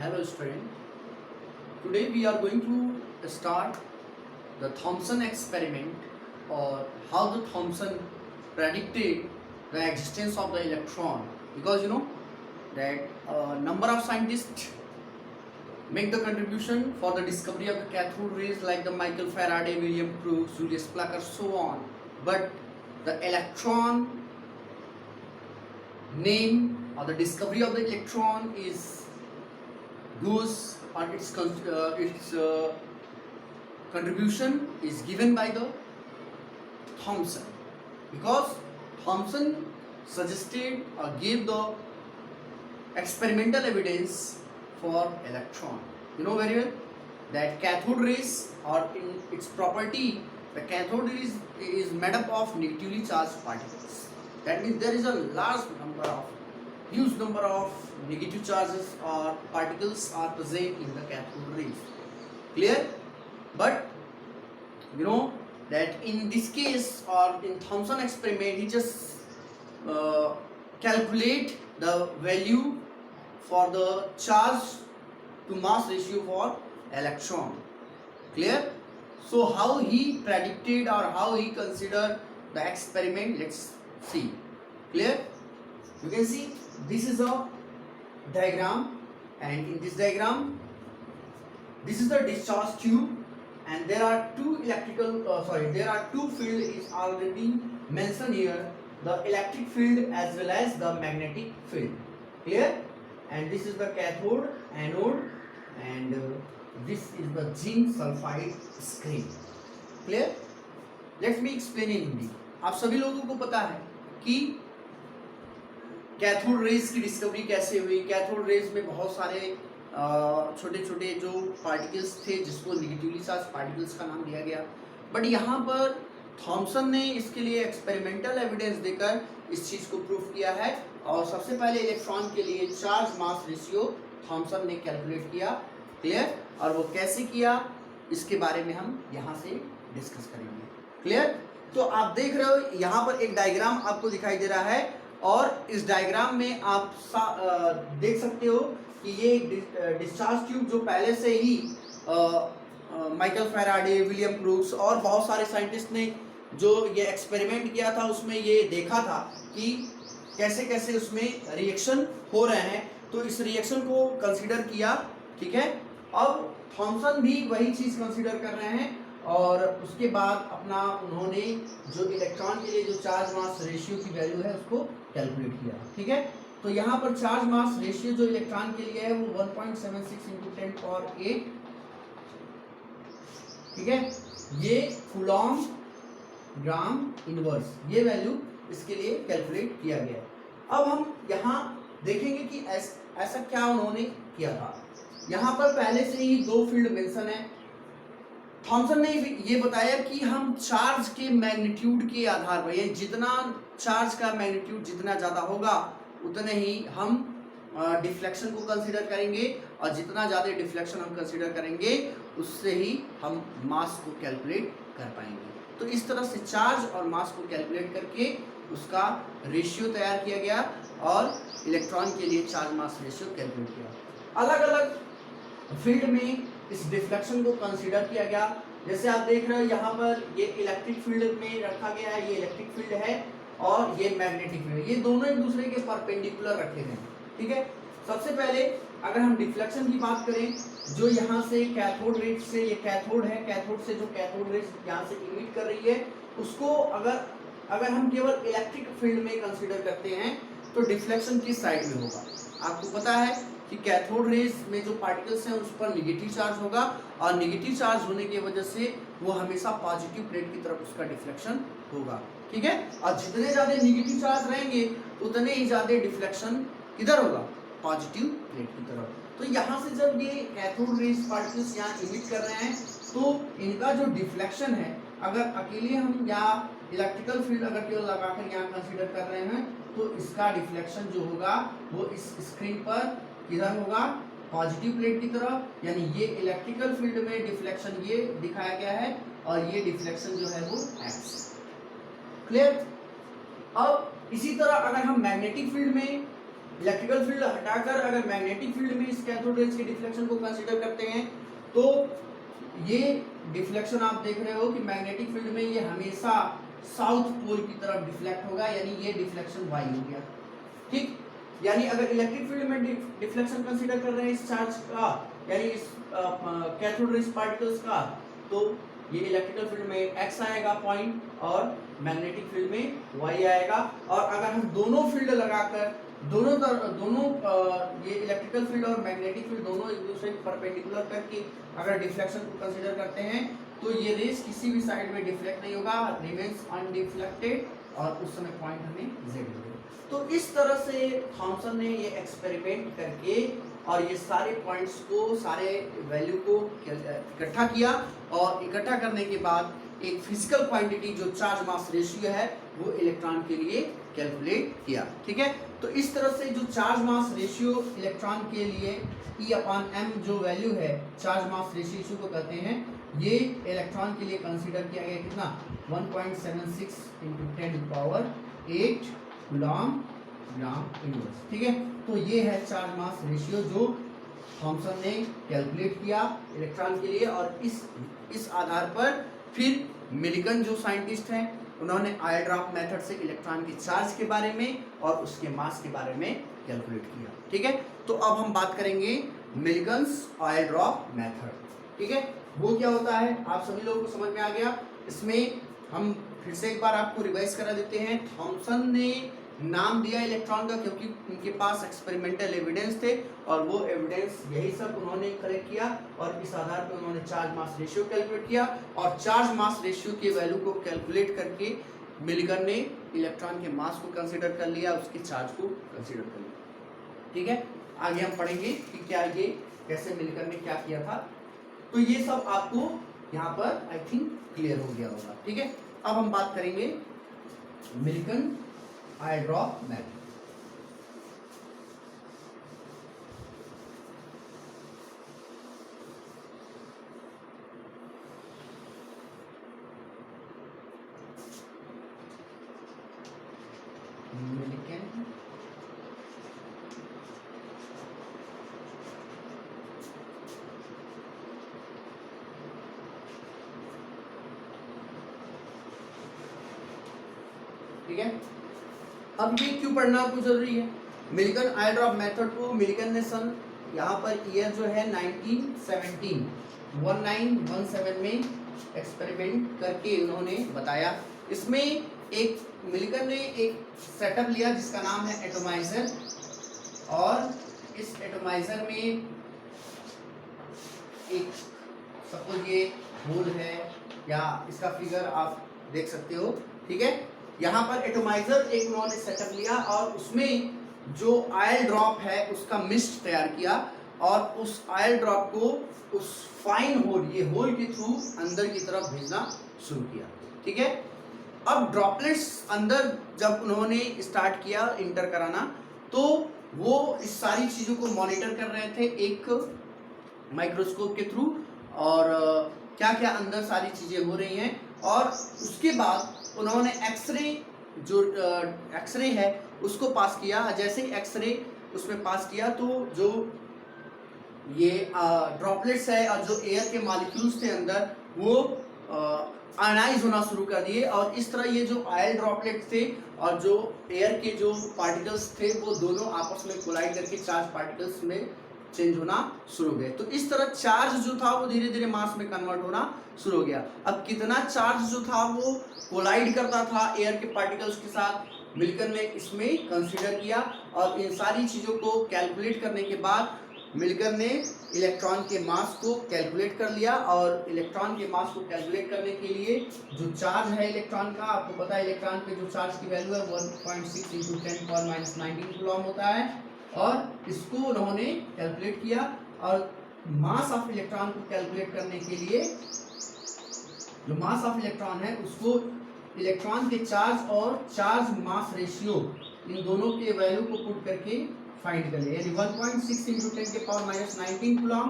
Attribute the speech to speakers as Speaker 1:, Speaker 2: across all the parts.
Speaker 1: Hello student. Today we are going to start the Thomson experiment or how the Thomson predicted the existence of the electron, because you know that a number of scientists make the contribution for the discovery of the cathode rays like the Michael Faraday, William Crookes, Julius Planck, so on. But the electron name or the discovery of the electron is goes or its contribution is given by the Thomson, because Thomson suggested or gave the experimental evidence for electron. You know very well that cathode rays, or in its property, the cathode is made up of negatively charged particles. That means there is a huge number of negative charges or particles are present in the cathode rays. Clear? But you know that in this case, or in Thomson experiment, he just calculate the value for the charge to mass ratio for electron. Clear? So how he predicted or how he considered the experiment, let's see. Clear? You can see this is a diagram, and in this diagram this is the discharge tube, and there are two field is already mentioned here, the electric field as well as the magnetic field. Clear? And this is the cathode, anode, and this is the zinc sulfide screen. Clear? Let me explain in Hindi. आप सभी लोगों को पता है कि cathode rays की discovery कैसे हुई. कैथोड रेज में बहुत सारे छोटे छोटे जो पार्टिकल्स थे जिसको निगेटिवली चार्ज पार्टिकल्स का नाम दिया गया. बट यहाँ पर थॉमसन ने इसके लिए एक्सपेरिमेंटल एविडेंस देकर इस चीज़ को प्रूव किया है. और सबसे पहले इलेक्ट्रॉन के लिए चार्ज मास रेशियो थॉमसन ने कैलकुलेट किया. क्लियर? और वो कैसे किया इसके बारे में हम यहाँ से डिस्कस करेंगे. क्लियर? तो आप देख रहे हो यहाँ पर एक डायग्राम आपको दिखाई दे रहा है, और इस डायग्राम में आप देख सकते हो कि ये डिस्चार्ज ट्यूब जो पहले से ही माइकल फैराडे, विलियम क्रूक्स और बहुत सारे साइंटिस्ट ने जो ये एक्सपेरिमेंट किया था उसमें ये देखा था कि कैसे कैसे उसमें रिएक्शन हो रहे हैं. तो इस रिएक्शन को कंसीडर किया. ठीक है? अब थॉमसन भी वही चीज़ कंसीडर कर रहे हैं, और उसके बाद अपना उन्होंने जो इलेक्ट्रॉन के लिए जो चार्ज मास रेशियो की वैल्यू है उसको कैलकुलेट किया. ठीक है? तो यहाँ पर चार्ज मास रेशियो जो इलेक्ट्रॉन के लिए है वो 1.76 × 10⁸. ठीक है? ये कूलॉम ग्राम इनवर्स, ये वैल्यू इसके लिए कैलकुलेट किया गया. अब हम यहाँ देखेंगे कि ऐसा क्या उन्होंने किया था. यहाँ पर पहले से ही दो फील्ड मेंशन है. थॉमसन ने ये बताया कि हम चार्ज के मैग्नीट्यूड के आधार पर, ये जितना चार्ज का मैग्नीट्यूड जितना ज़्यादा होगा उतने ही हम डिफ्लेक्शन को कंसीडर करेंगे, और जितना ज़्यादा डिफ्लेक्शन हम कंसीडर करेंगे उससे ही हम मास को कैलकुलेट कर पाएंगे. तो इस तरह से चार्ज और मास को कैलकुलेट करके उसका रेशियो तैयार किया गया, और इलेक्ट्रॉन के लिए चार्ज मास रेशियो कैलकुलेट किया. अलग अलग फील्ड में इस डिफ्लेक्शन को कंसीडर किया गया. जैसे आप देख रहे हो यहाँ पर ये इलेक्ट्रिक फील्ड में रखा गया है, ये इलेक्ट्रिक फील्ड है, और ये मैग्नेटिक फील्ड, ये दोनों एक दूसरे के परपेंडिकुलर रखे गए. ठीक है? सबसे पहले अगर हम डिफ्लेक्शन की बात करें, जो यहाँ से कैथोड रेज से, ये कैथोड है, कैथोड से जो कैथोड रेज यहाँ से इमिट कर रही है उसको अगर हम केवल इलेक्ट्रिक फील्ड में कंसीडर करते हैं तो डिफ्लेक्शन किस साइड में होगा. आपको पता है कि कैथोड रेज में जो पार्टिकल्स हैं उस पर निगेटिव चार्ज होगा, और निगेटिव चार्ज होने की वजह से वो हमेशा पॉजिटिव प्लेट की तरफ उसका डिफ्लेक्शन होगा. ठीक है? और जितने ज़्यादा निगेटिव चार्ज रहेंगे उतने ही ज़्यादा डिफ्लेक्शन किधर होगा? पॉजिटिव प्लेट की तरफ. तो यहाँ से जब ये कैथोड रेज पार्टिकल्स यहाँ इमिट कर रहे हैं तो इनका जो डिफ्लेक्शन है, अगर अकेले हम यहाँ इलेक्ट्रिकल फील्ड अगर केवल लगाकर यहाँ कंसीडर कर रहे हैं तो इसका डिफ्लेक्शन जो होगा वो इस स्क्रीन पर किधर होगा? पॉजिटिव प्लेट की तरफ. यानी ये इलेक्ट्रिकल फील्ड में डिफ्लेक्शन ये दिखाया गया है, और ये डिफ्लेक्शन जो है वो एक्स. क्लियर? अब इसी तरह अगर हम मैग्नेटिक फील्ड में इलेक्ट्रिकल फील्ड हटाकर अगर मैग्नेटिक फील्ड में इस कैथोड रेज के डिफ्लेक्शन को कंसीडर करते हैं तो ये डिफ्लेक्शन आप देख रहे हो कि मैग्नेटिक फील्ड में ये हमेशा साउथ पोल की तरफ डिफ्लेक्ट होगा, यानी ये डिफ्लेक्शन y हो गया। ठीक, यानी अगर इलेक्ट्रिक फील्ड में डिफ्लेक्शन कंसीडर कर रहे हैं इस चार्ज का, यानी इस कैथोड रेज पार्टिकल्स का, तो ये इलेक्ट्रिकल फील्ड में x आएगा पॉइंट और मैग्नेटिक फील्ड में y आएगा। और अगर हम दोनों फील्ड लगाकर दोनों ये इलेक्ट्रिकल फील्ड और मैग्नेटिक फील्ड दोनों एक दूसरे के परपेंडिकुलर करके अगर डिफ्लेक्शन को कंसीडर करते हैं तो ये रेस किसी भी साइड में डिफ्लेक्ट नहीं होगा, रिमेन्स अनडिफ्लेक्टेड, और उस समय पॉइंट हमें z मिलेगा। तो इस तरह से थॉमसन ने ये एक्सपेरिमेंट करके और ये सारे पॉइंट्स को, सारे वैल्यू को इकट्ठा किया, और इकट्ठा करने के बाद एक फिजिकल क्वांटिटी जो चार्ज मास रेशियो है वो इलेक्ट्रॉन के लिए कैलकुलेट किया। ठीक है, तो इस तरह से जो चार्ज मास रेशियो इलेक्ट्रॉन के लिए E/m जो वैल्यू है चार्ज मास रेशियो को कहते हैं, ये इलेक्ट्रॉन के लिए कंसीडर किया गया कितना 1.76 × 10⁸ कूलॉम ग्राम इनवर्स। ठीक है, तो ये है चार्ज मास रेशियो जो थॉमसन ने कैलकुलेट किया इलेक्ट्रॉन के लिए, और इस आधार पर फिर मिलिगन जो साइंटिस्ट हैं उन्होंने ऑयल ड्रॉप मेथड से इलेक्ट्रॉन के चार्ज के बारे में और उसके मास के बारे में कैलकुलेट किया। ठीक है, तो अब हम बात करेंगे मिलिगन्स ऑयल ड्रॉप मेथड। ठीक है, वो क्या होता है आप सभी लोगों को समझ में आ गया। इसमें हम फिर से एक बार आपको रिवाइज करा देते हैं। थॉमसन ने नाम दिया इलेक्ट्रॉन का क्योंकि उनके पास एक्सपेरिमेंटल एविडेंस थे, और वो एविडेंस यही सब उन्होंने कलेक्ट किया, और इस आधार पर उन्होंने चार्ज मास रेशियो कैलकुलेट किया, और चार्ज मास रेशियो के वैल्यू को कैलकुलेट करके मिलिगन ने इलेक्ट्रॉन के मास को कंसीडर कर लिया, उसके चार्ज को कंसीडर कर लिया। ठीक है, आगे हम पढ़ेंगे कि क्या ये कैसे मिलिगन ने क्या किया था। तो ये सब आपको यहाँ पर आई थिंक क्लियर हो गया होगा। ठीक है, अब हम बात करेंगे मिलिगन ऑयल ड्रॉप मेथड। मिलिगन ठीक है, अब ये क्यों पढ़ना आपको जरूरी है? मिलिगन ऑयल ड्रॉप मेथड को मिलिगन ने सन यहाँ पर ईयर जो है 1917 में एक्सपेरिमेंट करके उन्होंने बताया। इसमें एक मिलिगन ने एक सेटअप लिया जिसका नाम है एटोमाइजर, और इस एटोमाइजर में एक सपोज ये होल है, या इसका फिगर आप देख सकते हो। ठीक है, यहाँ पर एटोमाइजर एक उन्होंने सेटअप लिया और उसमें जो ऑयल ड्रॉप है उसका मिस्ट तैयार किया, और उस ऑयल ड्रॉप को उस फाइन होल, ये होल के थ्रू अंदर की तरफ भेजना शुरू किया। ठीक है, अब ड्रॉपलेट्स अंदर जब उन्होंने स्टार्ट किया इंटर कराना, तो वो इस सारी चीज़ों को मॉनिटर कर रहे थे एक माइक्रोस्कोप के थ्रू, और क्या क्या अंदर सारी चीज़ें हो रही हैं। और उसके बाद उन्होंने एक्सरे, जो एक्सरे है उसको पास किया। जैसे ही एक्सरे उसमें पास किया तो जो ये ड्रॉपलेट्स है और जो एयर के मॉलिक्यूल्स थे अंदर वो आयनाइज होना शुरू कर दिए, और इस तरह ये जो ऑयल ड्रॉपलेट थे और जो एयर के जो पार्टिकल्स थे वो दोनों आपस में कोलाइड करके चार्ज पार्टिकल्स में चेंज होना शुरू हो गए। तो इस तरह चार्ज जो था वो धीरे धीरे मास में कन्वर्ट होना शुरू हो गया। अब कितना चार्ज जो था वो कोलाइड करता था एयर के पार्टिकल्स के साथ, मिलिगन ने इसमें कंसीडर किया, और इन सारी चीज़ों को कैलकुलेट करने के बाद मिलिगन ने इलेक्ट्रॉन के मास को कैलकुलेट कर लिया। और इलेक्ट्रॉन के मास को कैलकुलेट करने के लिए जो चार्ज है इलेक्ट्रॉन का, आपको पता है इलेक्ट्रॉन पे जो चार्ज की वैल्यू है 1.6 × 10⁻⁹ कूलॉम होता है, और इसको उन्होंने कैलकुलेट किया। और मास ऑफ इलेक्ट्रॉन को कैलकुलेट करने के लिए जो मास ऑफ इलेक्ट्रॉन है उसको इलेक्ट्रॉन के चार्ज और चार्ज मास रेशियो इन दोनों के वैल्यू को पुट करके फाइंड कर लिया। यानी 1.6 × 10⁻⁹ कूलॉम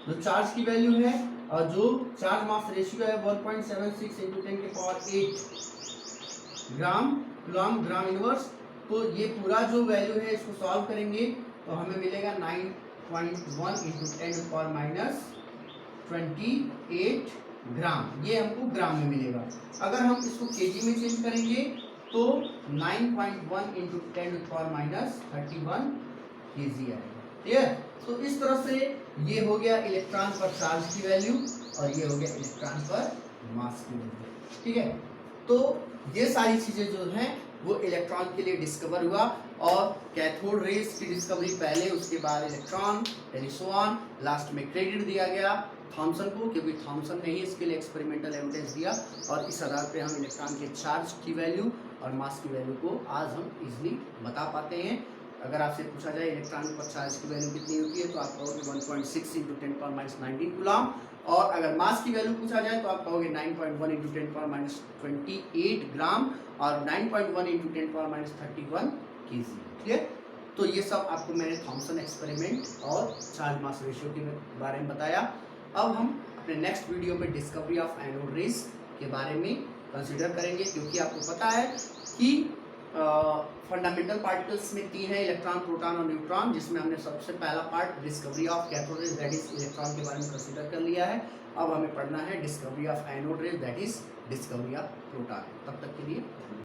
Speaker 1: जो चार्ज की वैल्यू है, और जो चार्ज मास रेशियो है 1.76 × 10⁸ ग्राम कूलॉम ग्राम इनवर्स, तो ये पूरा जो वैल्यू है इसको सॉल्व करेंगे तो हमें मिलेगा 9.1 इंटू 10⁻28 ग्राम, ये हमको ग्राम में मिलेगा। अगर हम इसको केजी में चेंज करेंगे तो 9.1 इंटू 10⁻31 केजी आएगा। क्लियर? तो इस तरह से ये हो गया इलेक्ट्रॉन पर चार्ज की वैल्यू और ये हो गया इलेक्ट्रॉन पर मास की वैल्यू। ठीक है, तो ये सारी चीजें जो हैं वो इलेक्ट्रॉन के लिए डिस्कवर हुआ और कैथोड रेज की डिस्कवरी पहले, उसके बाद इलेक्ट्रॉन, टेलीसोन, लास्ट में क्रेडिट दिया गया थॉमसन को, क्योंकि थॉमसन ने ही इसके लिए एक्सपेरिमेंटल एविडेंस दिया और इस आधार पे हम इलेक्ट्रॉन के चार्ज की वैल्यू और मास की वैल्यू को आज हम इजीली बता पाते हैं। अगर आपसे पूछा जाए इलेक्ट्रॉन पर चार्ज की वैल्यू कितनी होती है तो आप कहोगे 1.6 इंटू 10⁻19 कूलम, और अगर मास की वैल्यू पूछा जाए तो आप कहोगे 9.1 इंटू 10⁻28 ग्राम और 9.1 इंटू 10⁻31 केजी। क्लियर? तो ये सब आपको मैंने थॉमसन एक्सपेरिमेंट और चार्ज मास रेशियो के बारे में बताया। अब हम अपने नेक्स्ट वीडियो में डिस्कवरी ऑफ एनोड रेज के बारे में कंसिडर करेंगे, क्योंकि आपको पता है कि फंडामेंटल पार्टिकल्स में 3 है, इलेक्ट्रॉन, प्रोटॉन और न्यूट्रॉन, जिसमें हमने सबसे पहला part discovery of cathode rays that is electron के बारे में कंसिडर कर लिया है। अब हमें पढ़ना है discovery of anode rays that is discovery of proton. तब तक के लिए